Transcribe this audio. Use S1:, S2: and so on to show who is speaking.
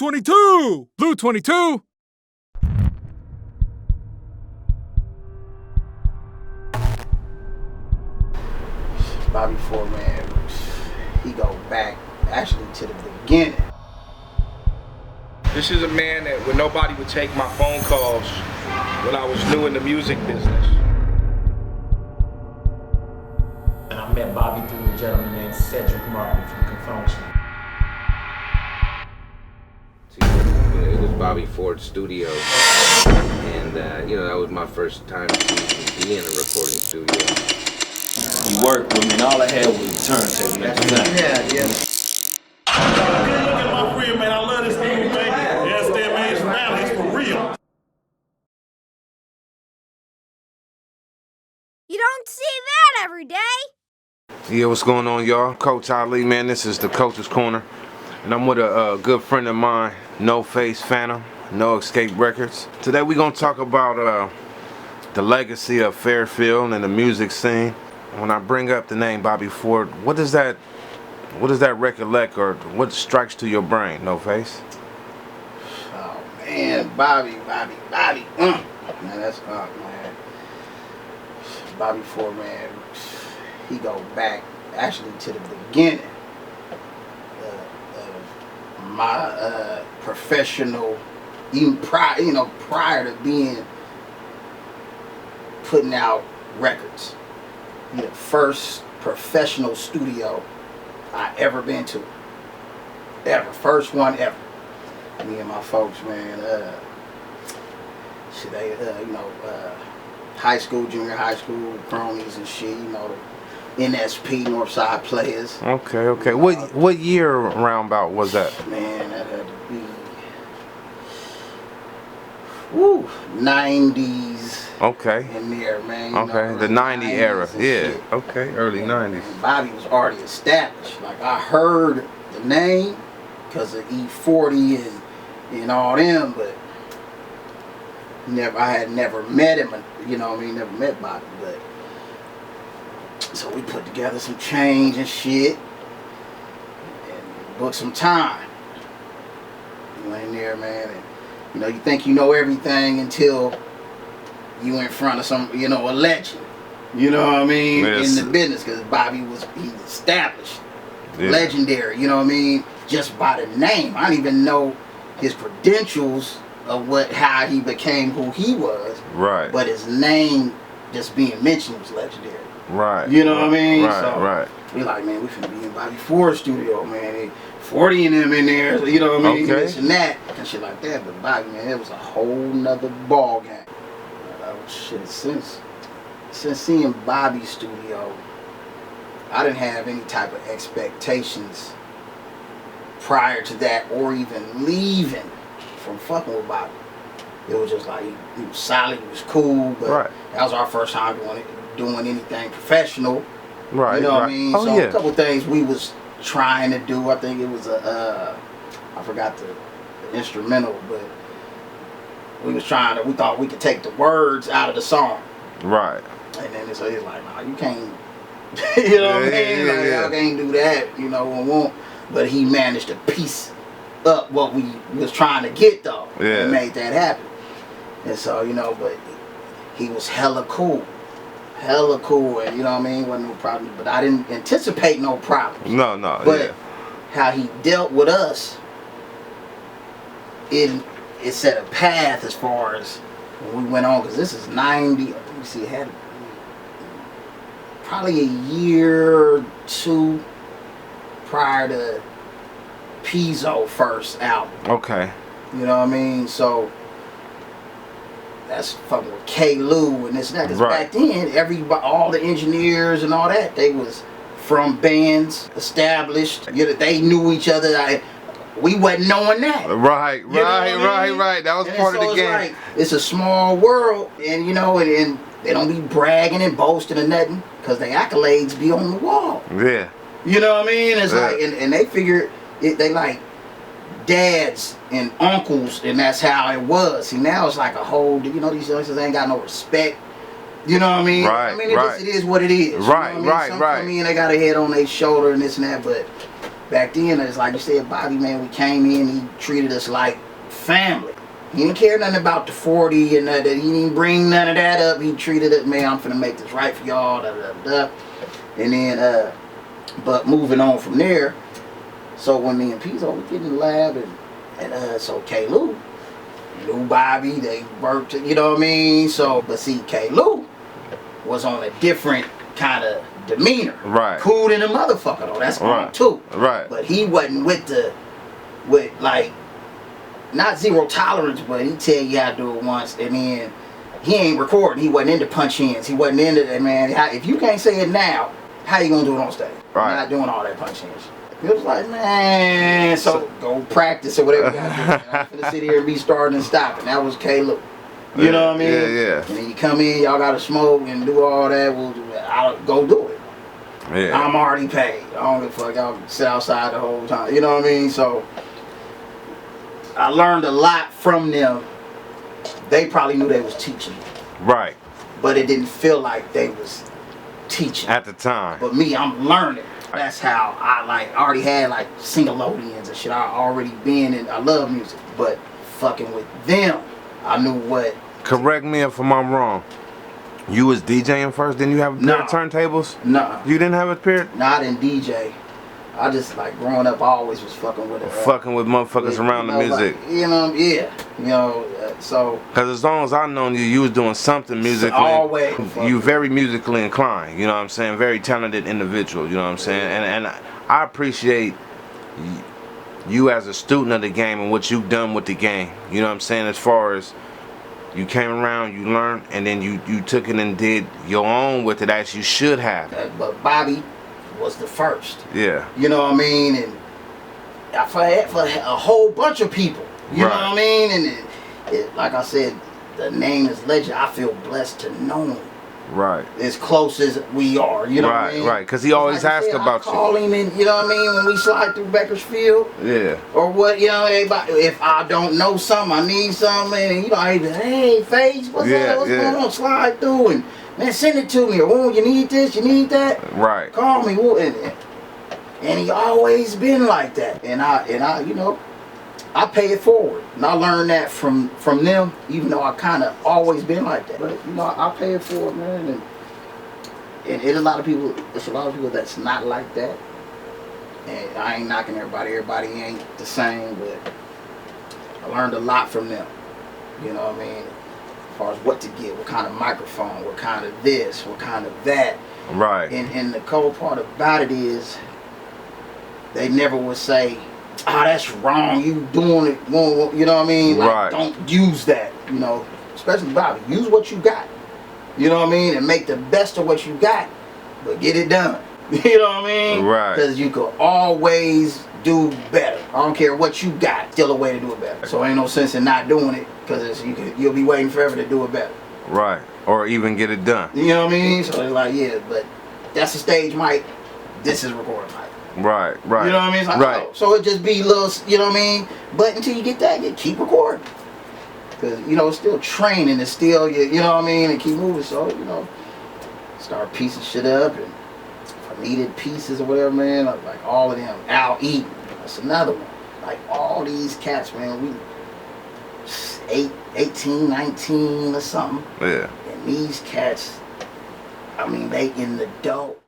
S1: 22! Blue 22!
S2: Bobby Ford, man, he go back actually to the beginning.
S3: This is a man that when nobody would take my phone calls when I was new in the music business.
S4: And I met Bobby through a gentleman named Cedric Martin from Confunction.
S5: It was Bobby Ford's studio, and that was my first time to be in a recording studio.
S6: He worked with me, and all I had was a turntable.
S2: Yeah.
S7: Look at my friend, man. I love this dude, man. Yes, that man is rally. It's for real.
S8: You don't see that every day.
S5: Yeah, what's going on, y'all? Coach Ali, man. This is the Coach's Corner, and I'm with a good friend of mine, NoFace Phantom, No-Xcape Records. Today we're gonna talk about the legacy of Fairfield and the music scene. When I bring up the name Bobby Ford, what does that recollect, or what strikes to your brain, NoFace?
S2: Oh man, Bobby. Man, that's man. Bobby Ford, man, he go back actually to the beginning of my professional, even prior to being putting out records. The first professional studio I ever been to. Ever. First one ever. Me and my folks, man, high school, junior high school, cronies and shit, the NSP, Northside Players.
S5: Okay. What year roundabout was that?
S2: Man, that had to be 90s.
S5: Okay.
S2: In there, man.
S5: Okay, the 90 era. Yeah.
S2: Shit.
S5: Okay, early 90s.
S2: And Bobby was already established. Like, I heard the name because of E40 and all them, but I had never met him, never met Bobby, but so we put together some change and shit and booked some time. You in there, man, and you think you know everything until you in front of some, a legend. You know what I mean?
S5: Yes.
S2: In the business, because Bobby he's established.
S5: Yeah.
S2: Legendary, just by the name. I don't even know his credentials of how he became who he was.
S5: Right.
S2: But his name just being mentioned was legendary.
S5: Right.
S2: You know what I mean?
S5: Right.
S2: We like, man, we finna be in Bobby Ford's studio, man. 40 and them in there, you know what I mean?
S5: Okay.
S2: This and that, and shit like that. But Bobby, man, it was a whole nother ball game. Shit, since seeing Bobby's studio, I didn't have any type of expectations prior to that, or even leaving from fucking with Bobby. It was just like he was solid, he was cool, but that was our first time doing anything professional.
S5: Right.
S2: You know what I mean?
S5: Oh,
S2: so
S5: yeah.
S2: A couple things we was trying to do. I think it was I forgot the instrumental, but we thought we could take the words out of the song.
S5: Right.
S2: And then it's like, nah, you can't, you know what I mean? Like, y'all can't do that, But he managed to piece up what we was trying to get, though.
S5: Yeah.
S2: And made that happen. And so, but he was hella cool. And you know what I mean? Wasn't no problem. But I didn't anticipate no problems.
S5: No.
S2: But how he dealt with us, it set a path as far as when we went on, because this is 90, let me see, it had probably a year or two prior to Pizzo first album.
S5: Okay.
S2: You know what I mean? So that's fucking with K-Lou and this and that. Because back then, all the engineers and all that, they was from bands established. They knew each other. We wasn't knowing that.
S5: Right. That was part of the game.
S2: Like, it's a small world, and and they don't be bragging and boasting or nothing, because their accolades be on the wall.
S5: Yeah.
S2: You know what I mean? It's like, and they figure they like dads and uncles, and that's how it was. See, now it's like a whole, these youngsters ain't got no respect. You know what I mean?
S5: Right.
S2: It is what it is.
S5: Right.
S2: You know what I mean? Some come in, they got a head on their shoulder and this and that, but back then, it's like you said, Bobby, man, we came in, he treated us like family. He didn't care nothing about the 40 and that. He didn't bring none of that up. He treated it, man, I'm finna make this right for y'all, da da da. And then, but moving on from there, so when me and Pizzo we get in the lab, and so K-Lou knew Bobby, they worked, you know what I mean? So, but see, K-Lou was on a different kind of demeanor.
S5: Right.
S2: Cool than a motherfucker, though. That's on too.
S5: Right.
S2: But he wasn't with like, not zero tolerance, but he tell you how to do it once, and then he ain't recording. He wasn't into punch-ins. He wasn't into that, man. If you can't say it now, how you gonna do it on stage?
S5: Right.
S2: Not doing all that punch-ins. It was like, man, so go practice or whatever you gotta do. I'm finna sit here and be starting and stopping. That was K-Lou. You know what I mean?
S5: Yeah, yeah.
S2: And then you come in, y'all gotta smoke and do all that. I'll go do it.
S5: Yeah.
S2: I'm already paid. I don't give a fuck. Y'all sit outside the whole time. You know what I mean? So I learned a lot from them. They probably knew they was teaching,
S5: Right.
S2: but it didn't feel like they was teaching
S5: At the time.
S2: But me, I'm learning. That's how I already had like sing-a-lodians and shit. I already been in. I love music, but fucking with them, I knew what.
S5: Correct me if I'm wrong. You was DJing first, didn't you have a pair of turntables?
S2: No.
S5: You didn't have a pair?
S2: Not in DJ. I just like growing up, I always was fucking with it.
S5: Fucking with motherfuckers around the music.
S2: Like, you know, yeah. You know, so.
S5: Cause as long as I known you, you was doing something musically.
S2: Always.
S5: You very musically inclined. You know what I'm saying? Very talented individual. You know what I'm saying? And I appreciate you as a student of the game and what you've done with the game. You know what I'm saying? As far as you came around, you learned, and then you took it and did your own with it as you should have.
S2: But Bobby was the first.
S5: Yeah.
S2: You know what I mean? And for a whole bunch of people. You know what I mean? And it, like I said, the name is legend. I feel blessed to know him.
S5: Right.
S2: As close as we are. You know what I mean?
S5: Right. Because he always
S2: like
S5: asks about you.
S2: I call him and, you know what I mean, when we slide through Bakersfield.
S5: Yeah.
S2: Or what, you know, everybody, if I don't know something, I need something, and you know, I be like, hey, Face, what's up? What's going on? Slide through and, man, send it to me. Or, oh, you need this, you need that?
S5: Right.
S2: Call me. And he always been like that. And I, you know, I pay it forward. And I learned that from them, even though I kind of always been like that. But, you know, I pay it forward, man. And it's a lot of people that's not like that. And I ain't knocking everybody. Everybody ain't the same, but I learned a lot from them. You know what I mean? As far as what to get, what kind of microphone, what kind of this, what kind of that.
S5: Right.
S2: And the cold part about it is, they never would say, "Ah, that's wrong. You doing it wrong." You know what I mean? Like,
S5: right.
S2: Don't use that. You know, especially Bobby. Use what you got. You know what I mean? And make the best of what you got, but get it done. You know what I mean?
S5: Right.
S2: Because you could always do better. I don't care what you got. Still a way to do it better. So ain't no sense in not doing it, because you'll be waiting forever to do it better.
S5: Right. Or even get it done.
S2: You know what I mean? So it's like, yeah, but that's a stage mic. This is recording mic.
S5: Right, right.
S2: You know what I mean? It's like,
S5: right.
S2: Oh, so it just be little, you know what I mean? But until you get that, you keep recording. Because, you know, it's still training. It's still, you know what I mean? And keep moving. So, you know, start piecing shit up. And if I needed pieces or whatever, man, like all of them. Al Eaton. That's another one. Like all these cats, man, we 18, 19 or something.
S5: Yeah.
S2: And these cats, I mean, they in the dope.